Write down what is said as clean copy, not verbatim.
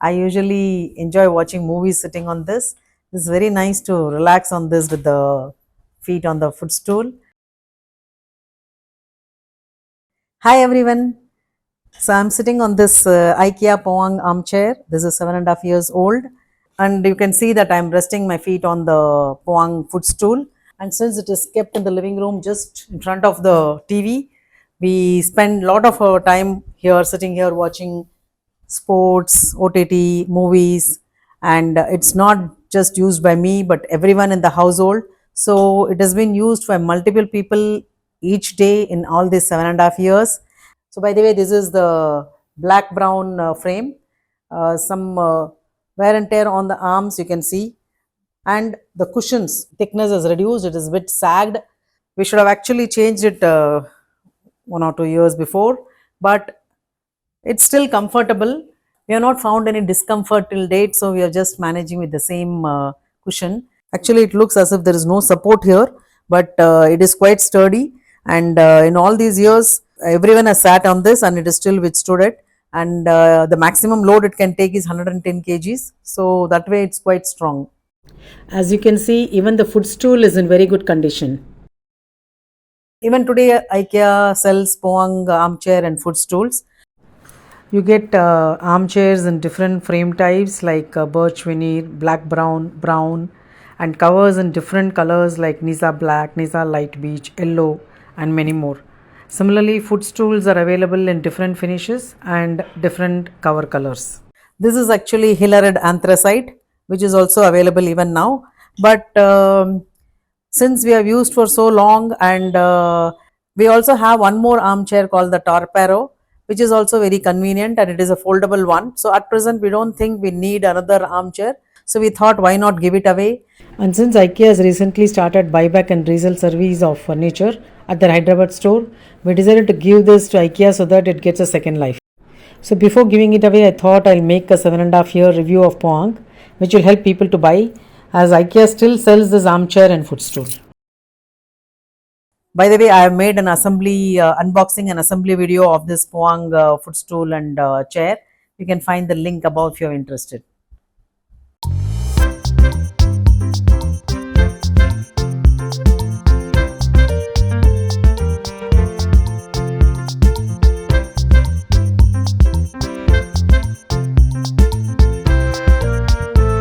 I usually enjoy watching movies sitting on this. It's very nice to relax on this with the feet on the footstool. Hi everyone. So I'm sitting on this IKEA Poang armchair. This is 7.5 years old, and you can see that I'm resting my feet on the Poang footstool. And since it is kept in the living room just in front of the TV, we spend a lot of our time here, sitting here watching sports, OTT, movies, and it's not just used by me but everyone in the household. So it has been used by multiple people each day in all these 7.5 years. So, by the way, this is the black brown frame, some wear and tear on the arms you can see, and the cushions thickness is reduced, it is a bit sagged. We should have actually changed it 1 or 2 years before, but it's still comfortable. We have not found any discomfort till date, so we are just managing with the same cushion. Actually, it looks as if there is no support here, but it is quite sturdy. And in all these years, everyone has sat on this, and it is still withstood it. And the maximum load it can take is 110 kgs. So that way, it's quite strong. As you can see, even the footstool is in very good condition. Even today, IKEA sells Poang armchair and footstools. You get armchairs in different frame types like birch veneer, black brown, brown, and covers in different colors like Nisa black, Nisa light beige, yellow, and many more. Similarly, footstools are available in different finishes and different cover colors. This is actually Hillared anthracite, which is also available even now. But since we have used for so long, and we also have one more armchair called the Torpero, which is also very convenient, and it is a foldable one. So at present we don't think we need another armchair, so we thought why not give it away. And since IKEA has recently started buyback and resale service of furniture at their Hyderabad store, we decided to give this to IKEA so that it gets a second life. So before giving it away, I thought I'll make a 7.5 year review of Poang, which will help people to buy, as IKEA still sells this armchair and footstool. By the way, I have made an assembly unboxing and assembly video of this Poang footstool and chair. You can find the link above if you're interested.